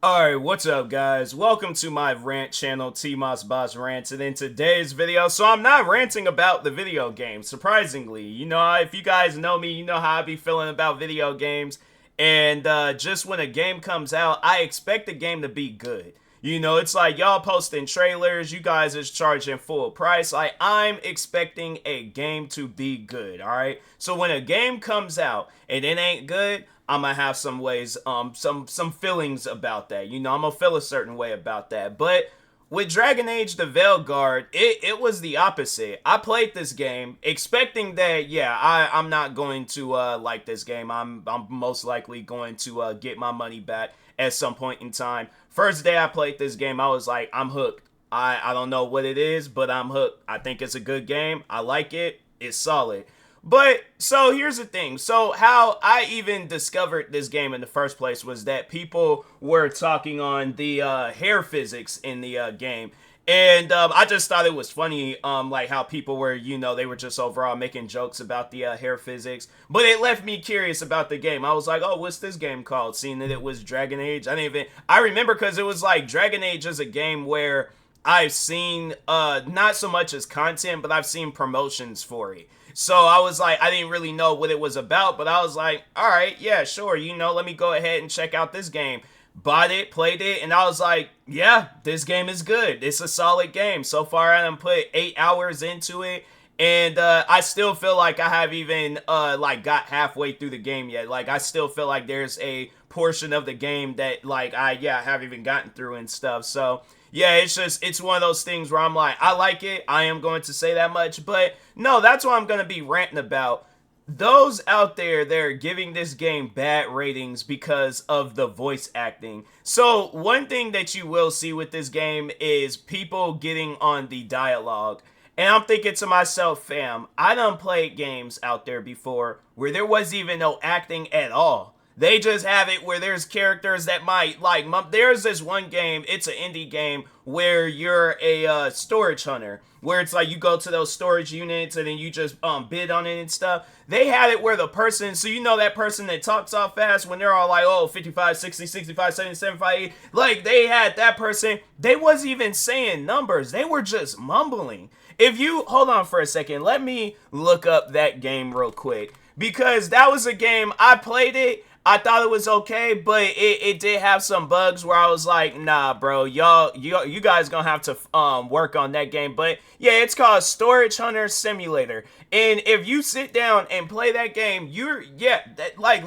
Alright, what's up guys? Welcome to my rant channel, TMossBoss Rants, and in today's video, so I'm not ranting about the video game, surprisingly. If you guys know me, you know how I be feeling about video games, and just when a game comes out, I expect the game to be good. It's like y'all posting trailers, you guys is charging full price, like I'm expecting a game to be good, alright? So when a game comes out and it ain't good, I'm gonna have some ways, some feelings about that. I'm gonna feel a certain way about that. But with Dragon Age the Veilguard, it was the opposite. I played this game expecting that, yeah, I'm not going to like this game. I'm most likely going to get my money back at some point in time. First day I played this game, I was like, I'm hooked. I don't know what it is, but I'm hooked. I think it's a good game. I like it. It's solid. But so here's the thing. So how I even discovered this game in the first place was that people were talking on the hair physics in the game. And I just thought it was funny, like how people were, they were just overall making jokes about the hair physics. But it left me curious about the game. I was like, oh, what's this game called? Seeing that it was Dragon Age. I remember because it was like Dragon Age is a game where I've seen, not so much as content, but I've seen promotions for it. So I was like, I didn't really know what it was about, but I was like, all right, yeah, sure, let me go ahead and check out this game. Bought it, played it, and I was like, yeah, this game is good. It's a solid game. So far, I done put 8 hours into it, and I still feel like I have even like got halfway through the game yet. Like I still feel like there's a portion of the game that like I haven't even gotten through and stuff. So yeah, it's one of those things where I'm like, I like it. I am going to say that much, but no, that's what I'm going to be ranting about. Those out there, they're giving this game bad ratings because of the voice acting. So one thing that you will see with this game is people getting on the dialogue. And I'm thinking to myself, fam, I done played games out there before where there wasn't even no acting at all. They just have it where there's characters that might, like, there's this one game, it's an indie game, where you're a storage hunter, where it's like you go to those storage units and then you just bid on it and stuff. They had it where the person, so that person that talks off fast when they're all like, oh, 55, 60, 65, 70, 75, 80, like they had that person, they wasn't even saying numbers, they were just mumbling. If you, hold on for a second, let me look up that game real quick, because that was a game, I played it, I thought it was okay, but it did have some bugs where I was like, nah, bro, you guys gonna have to work on that game. But yeah, it's called Storage Hunter Simulator. And if you sit down and play that game,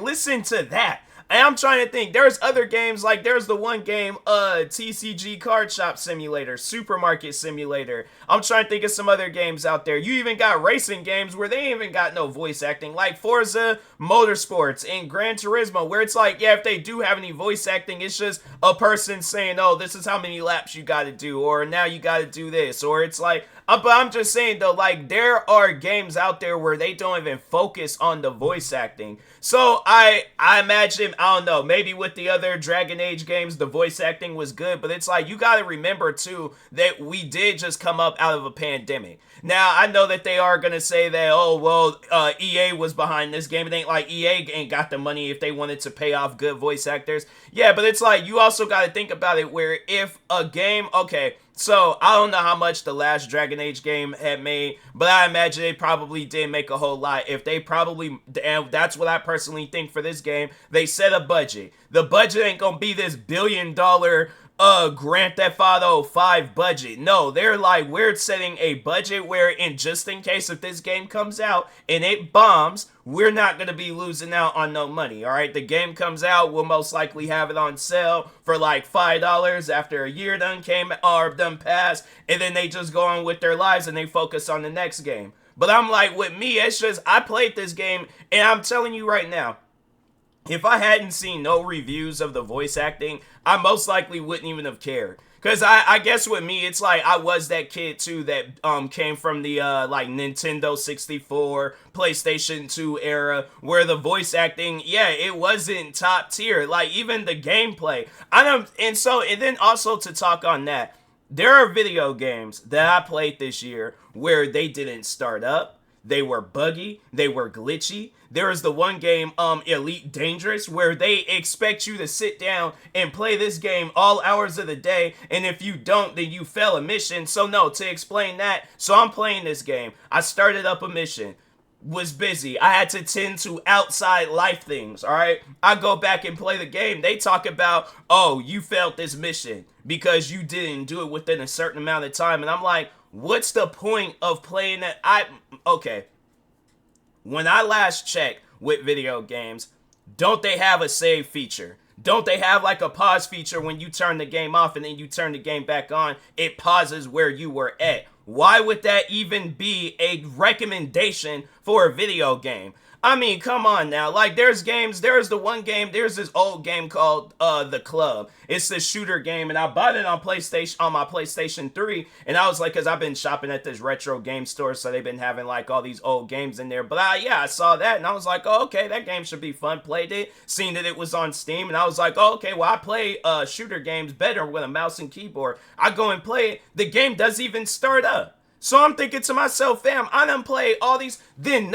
listen to that. And I'm trying to think, there's other games, like there's the one game, TCG Card Shop Simulator, Supermarket Simulator. I'm trying to think of some other games out there. You even got racing games where they ain't even got no voice acting, like Forza Motorsports and Gran Turismo, where it's like, yeah, if they do have any voice acting, it's just a person saying, oh, this is how many laps you gotta do, or now you gotta do this, or it's like, but I'm just saying though, like there are games out there where they don't even focus on the voice acting. So I imagine, I don't know, maybe with the other Dragon Age games the voice acting was good, but it's like you gotta remember too that we did just come up out of a pandemic. Now I know that they are gonna say that, oh well, EA was behind this game. It ain't like EA ain't got the money if they wanted to pay off good voice actors. Yeah, but it's like you also gotta think about it where if a game, okay, so I don't know how much the last Dragon Age game had made, but I imagine they probably did make a whole lot. If they probably, and that's what I personally think for this game, they set a budget. The budget ain't gonna be this $1 billion Grand Theft Auto 5 budget. No, they're like, we're setting a budget where in just in case if this game comes out and it bombs, we're not going to be losing out on no money, all right? The game comes out, we'll most likely have it on sale for like $5 after a year done came or done passed, and then they just go on with their lives and they focus on the next game. But I'm like, with me, it's just, I played this game, and I'm telling you right now, if I hadn't seen no reviews of the voice acting, I most likely wouldn't even have cared. Because I guess with me, it's like I was that kid too that came from the like Nintendo 64, PlayStation 2 era where the voice acting, yeah, it wasn't top tier. Like even the gameplay. And then also to talk on that, there are video games that I played this year where they didn't start up. They were buggy, they were glitchy. There is the one game, Elite Dangerous, where they expect you to sit down and play this game all hours of the day, and if you don't, then you fail a mission. So no, to explain that, so I'm playing this game. I started up a mission, was busy. I had to tend to outside life things, all right? I go back and play the game. They talk about, oh, you failed this mission because you didn't do it within a certain amount of time. And I'm like, what's the point of playing that? Okay. When I last checked with video games, don't they have a save feature? Don't they have like a pause feature when you turn the game off and then you turn the game back on? It pauses where you were at. Why would that even be a recommendation for a video game? I mean, come on now. Like, there's the one game, there's this old game called The Club. It's the shooter game, and I bought it on my PlayStation 3, and I was like, because I've been shopping at this retro game store, so they've been having, like, all these old games in there. But, I saw that, and I was like, oh, okay, that game should be fun. Played it, seen that it was on Steam, and I was like, oh, okay, well, I play shooter games better with a mouse and keyboard. I go and play it. The game doesn't even start up. So I'm thinking to myself, fam, I done played all these. Then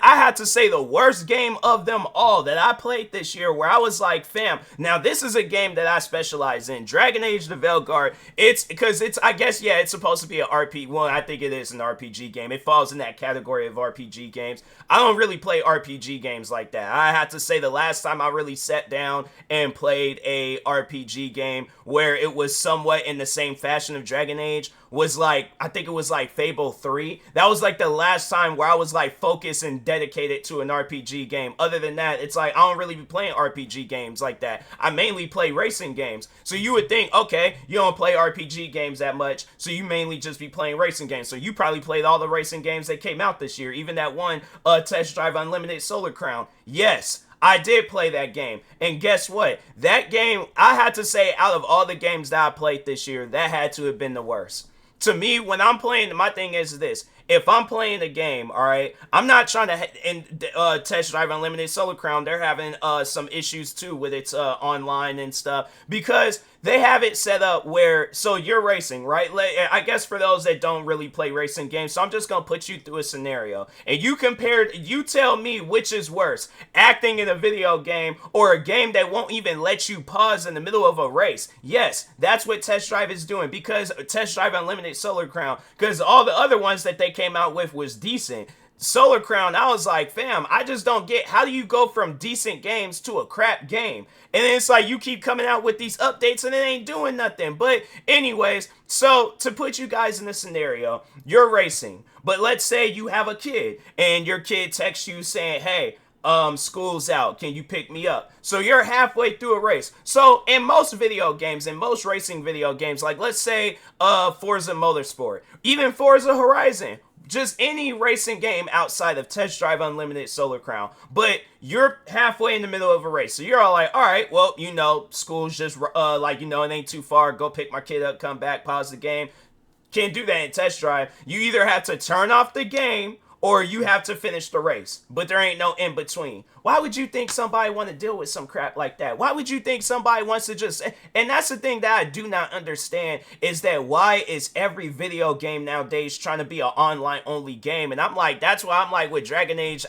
I had to say the worst game of them all that I played this year, where I was like, fam, now this is a game that I specialize in. Dragon Age the Veilguard. It's because I guess, yeah, it's supposed to be an RPG. Well, I think it is an RPG game. It falls in that category of RPG games. I don't really play RPG games like that. I had to say the last time I really sat down and played a RPG game where it was somewhat in the same fashion of Dragon Age was like, I think it was like Fable 3. That was like the last time where I was like focused and dedicated to an RPG game. Other than that, it's like I don't really be playing RPG games like that. I mainly play racing games. So you would think, okay, you don't play RPG games that much, so you mainly just be playing racing games. So you probably played all the racing games that came out this year, even that one Test Drive Unlimited Solar Crown. Yes, I did play that game. And guess what? That game, I had to say, out of all the games that I played this year, that had to have been the worst. To me, when I'm playing, my thing is this. If I'm playing a game, all right, I'm not trying to Test Drive Unlimited Solar Crown. They're having some issues too with its online and stuff, because they have it set up where, so you're racing, right? I guess for those that don't really play racing games, so I'm just going to put you through a scenario. And you tell me which is worse, acting in a video game or a game that won't even let you pause in the middle of a race. Yes, that's what Test Drive is doing, because Test Drive Unlimited Solar Crown, because all the other ones that they came out with was decent. Solar Crown, I was like, fam, I just don't get, how do you go from decent games to a crap game? And then it's like you keep coming out with these updates and it ain't doing nothing. But anyways, so to put you guys in a scenario, you're racing, but let's say you have a kid and your kid texts you saying, hey, school's out, can you pick me up? So you're halfway through a race. So in most video games, in most racing video games, like let's say Forza Motorsport, even Forza Horizon, just any racing game outside of Test Drive Unlimited Solar Crown, but you're halfway in the middle of a race. So you're all like, all right, well, you know, school's just, like, you know, it ain't too far. Go pick my kid up, come back, pause the game. Can't do that in Test Drive. You either have to turn off the game or you have to finish the race, but there ain't no in between. Why would you think somebody want to deal with some crap like that? Why would you think somebody wants to just, and that's the thing that I do not understand, is that why is every video game nowadays trying to be an online only game? And I'm like, that's why I'm like with Dragon Age,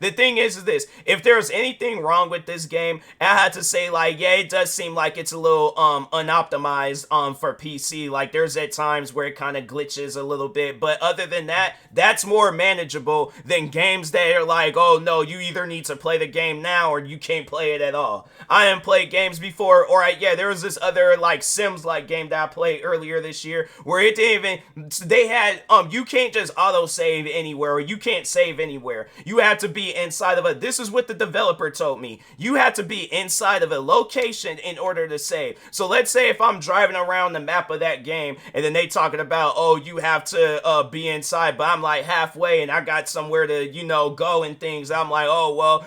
the thing is this, if there's anything wrong with this game, I had to say, like, yeah, it does seem like it's a little unoptimized for PC. Like there's at times where it kind of glitches a little bit, but other than that, that's more manageable than games that are like, oh no, you either need to play the game now or you can't play it at all. I haven't played games before, or there was this other like Sims like game that I played earlier this year where it didn't even, they had you can't just auto save anywhere, or you can't save anywhere. You have to be inside of this is what the developer told me, you have to be inside of a location in order to save. So let's say if I'm driving around the map of that game and then they talking about, oh, you have to be inside, but I'm like halfway and I got somewhere to, you know, go and things. I'm like, oh, well,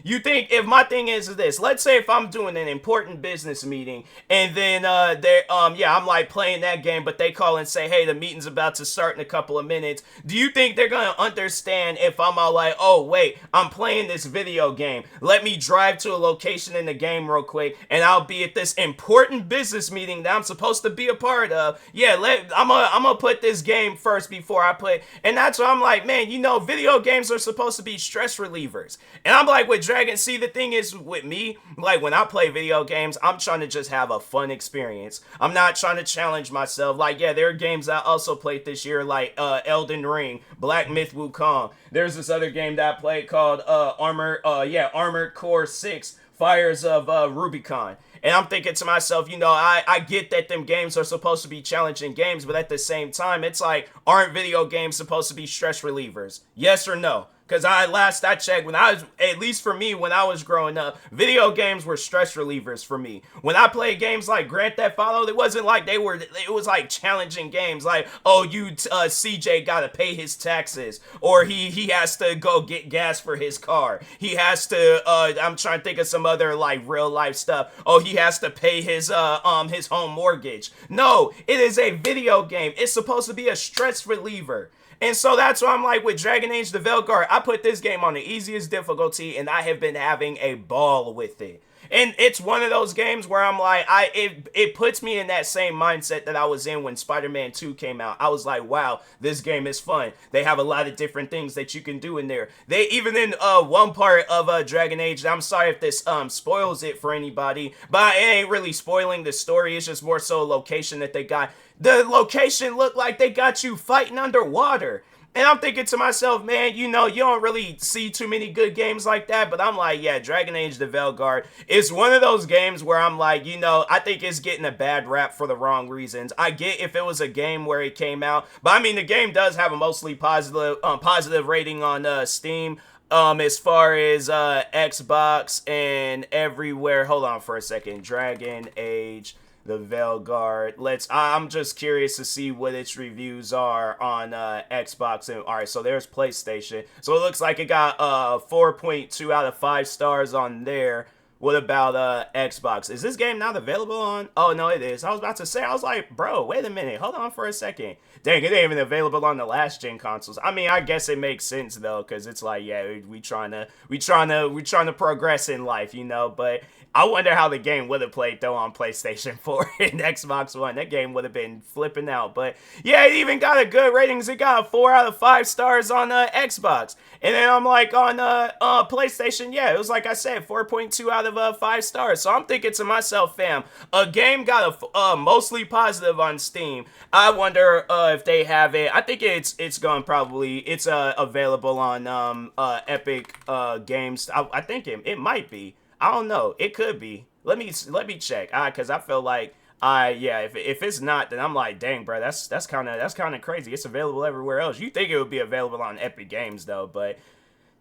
you think, if my thing is this, let's say if I'm doing an important business meeting and then I'm like playing that game, but they call and say, hey, the meeting's about to start in a couple of minutes. Do you think they're gonna understand if I'm all like, oh wait, I'm playing this video game, let me drive to a location in the game real quick and I'll be at this important business meeting that I'm supposed to be a part of. Yeah, I'm gonna put this game first before I play. And that's why I'm like, man, you know, video games are supposed to be stress relievers. And I'm like, with Dragon, see, the thing is with me, like when I play video games, I'm trying to just have a fun experience. I'm not trying to challenge myself. Like, yeah, there are games I also played this year, like Elden Ring, Black Myth Wukong. There's this other game that I played called Armored Core 6, Fires of Rubicon. And I'm thinking to myself, you know, I get that them games are supposed to be challenging games, but at the same time, it's like, aren't video games supposed to be stress relievers? Yes or no? Because last I checked, when I was, at least for me, when I was growing up, video games were stress relievers for me. When I played games like Grand Theft Auto, it wasn't like it was like challenging games. Like, oh, CJ gotta pay his taxes, or he has to go get gas for his car. He has to, I'm trying to think of some other like real life stuff. Oh, he has to pay his home mortgage. No, it is a video game. It's supposed to be a stress reliever. And so that's why I'm like, with Dragon Age the Veilguard, I put this game on the easiest difficulty, and I have been having a ball with it. And it's one of those games where I'm like, it puts me in that same mindset that I was in when Spider-Man 2 came out. I was like, wow, this game is fun. They have a lot of different things that you can do in there. They even in one part of Dragon Age, and I'm sorry if this spoils it for anybody, but it ain't really spoiling the story. It's just more so a location that they got. The location looked like they got you fighting underwater. And I'm thinking to myself, man, you know, you don't really see too many good games like that. But I'm like, yeah, Dragon Age the Veilguard is one of those games where I'm like, you know, I think it's getting a bad rap for the wrong reasons. I get if it was a game where it came out. But I mean, the game does have a mostly positive rating on Steam. As far as Xbox and everywhere. Hold on for a second. Dragon Age the Veilguard. I'm just curious to see what its reviews are on Xbox. And all right, so there's PlayStation. So it looks like it got 4.2 out of 5 stars on there. What about Xbox? Is this game not available on? Oh, no, it is. I was about to say, I was like, bro, wait a minute. Hold on for a second. Dang, it ain't even available on the last gen consoles. I mean, I guess it makes sense though, because it's like, yeah, we trying to progress in life, you know. But I wonder how the game would have played though on PlayStation 4 and Xbox One. That game would have been flipping out. But yeah, it even got a good ratings. It got 4 out of 5 stars on Xbox. And then I'm like on PlayStation, yeah, it was like I said, 4.2 out of 5 stars. So I'm thinking to myself, fam, a game got a mostly positive on Steam. I wonder if they have it. I think it's going probably, it's available on Epic Games. I think it might be. I don't know. It could be. Let me check. Because I feel like yeah, if it's not, then I'm like, dang, bro, that's kind of crazy. It's available everywhere else. You think it would be available on Epic Games though, but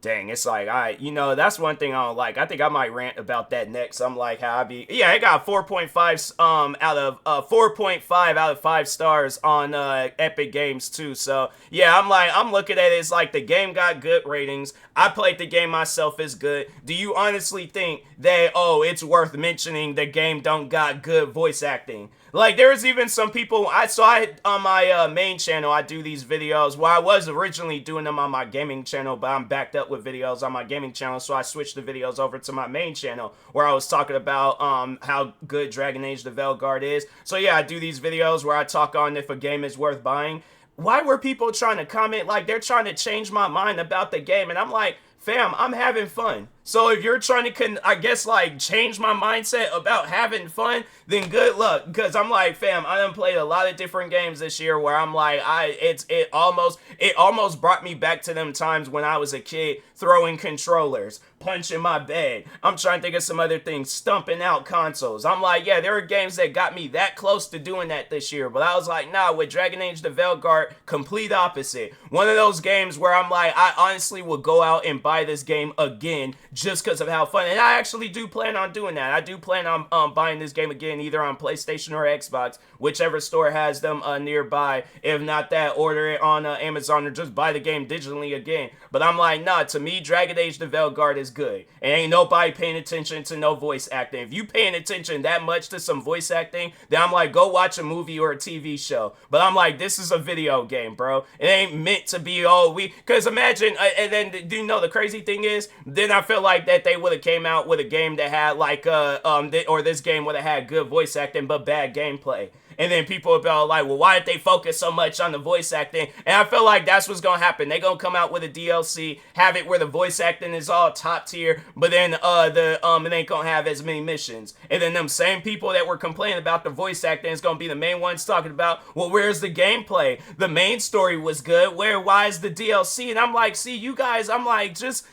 dang, it's like, you know, that's one thing I don't like. I think I might rant about that next. I'm like, how I be, yeah, it got 4.5 out of 5 stars on Epic Games too. So yeah, I'm looking at it. It's like the game got good ratings. I played the game myself. It's good. Do you honestly think that, oh, it's worth mentioning the game don't got good voice acting? Like, there's even some people, on my main channel, I do these videos. Well, I was originally doing them on my gaming channel, but I'm backed up with videos on my gaming channel, so I switched the videos over to my main channel, where I was talking about how good Dragon Age the Veilguard is. So yeah, I do these videos where I talk on if a game is worth buying. Why were people trying to comment like they're trying to change my mind about the game? And I'm like, fam, I'm having fun. So if you're trying to, I guess, like, change my mindset about having fun, then good luck. Because I'm like, fam, I done played a lot of different games this year where I'm like, it almost brought me back to them times when I was a kid, throwing controllers, punching my bed. I'm trying to think of some other things, stumping out consoles. I'm like, yeah, there are games that got me that close to doing that this year. But I was like, nah, with Dragon Age the Veilguard, complete opposite. One of those games where I'm like, I honestly would go out and buy this game again just because of how fun. And I actually do plan on doing that. I do plan on buying this game again, either on PlayStation or Xbox, whichever store has them nearby. If not that, order it on Amazon or just buy the game digitally again. But I'm like, nah, to me, Dragon Age the Veilguard is good. And ain't nobody paying attention to no voice acting. If you paying attention that much to some voice acting, then I'm like, go watch a movie or a TV show. But I'm like, this is a video game, bro. It ain't meant to be all because imagine, and then, do you know the crazy thing is, then I feel like that they would have came out with a game that had like or this game would have had good voice acting but bad gameplay. And then people would be all like, well, why did they focus so much on the voice acting? And I feel like that's what's gonna happen. They're gonna come out with a DLC, have it where the voice acting is all top tier, but then it ain't gonna have as many missions. And then them same people that were complaining about the voice acting is gonna be the main ones talking about, well, where's the gameplay? The main story was good. Why is the DLC? And I'm like, see, you guys, I'm like, just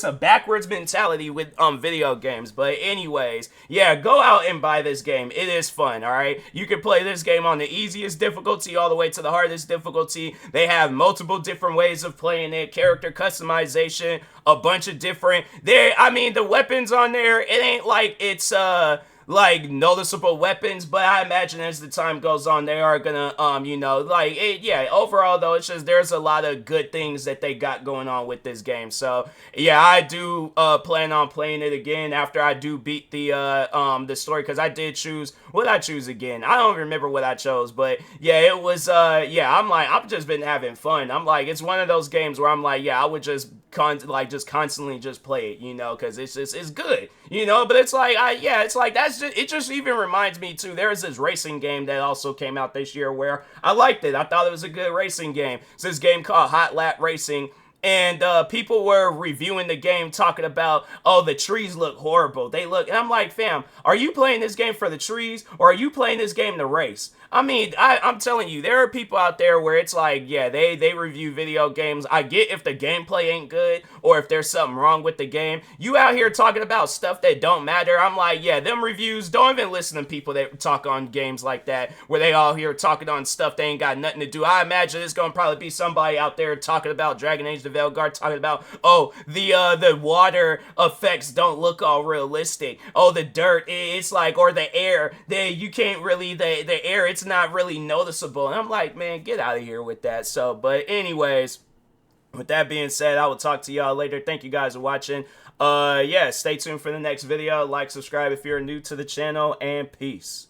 a backwards mentality with video games. But anyways, yeah, go out and buy this game. It is fun. All right, you can play this game on the easiest difficulty all the way to the hardest difficulty. They have multiple different ways of playing it, character customization, a bunch of different the weapons on there, it ain't like it's like noticeable weapons, but I imagine as the time goes on they are gonna overall though, it's just there's a lot of good things that they got going on with this game. So yeah, I do plan on playing it again after I do beat the story, because I did choose what did I choose again. I don't remember what I chose, but yeah, it was I've just been having fun. I'm like, it's one of those games where I'm like, yeah, I would just constantly just play it, because it's good, but it's like it just even reminds me too, there's this racing game that also came out this year where I liked it. I thought it was a good racing game. It's this game called Hot Lap Racing. And people were reviewing the game talking about, oh, the trees look horrible. And I'm like, fam, are you playing this game for the trees or are you playing this game to race? I mean, I'm telling you, there are people out there where it's like, yeah, they review video games. I get if the gameplay ain't good or if there's something wrong with the game. You out here talking about stuff that don't matter. I'm like, yeah, them reviews, don't even listen to people that talk on games like that, where they all here talking on stuff they ain't got nothing to do. I imagine it's going to probably be somebody out there talking about Dragon Age the Veilguard, talking about, oh, the water effects don't look all realistic. Oh, the dirt, it's like, or the air, you can't really, the air, it's not really noticeable. And I'm like, man, get out of here with that. So, but anyways, with that being said, I will talk to y'all later. Thank you guys for watching. Yeah, stay tuned for the next video. Like, subscribe if you're new to the channel, and peace.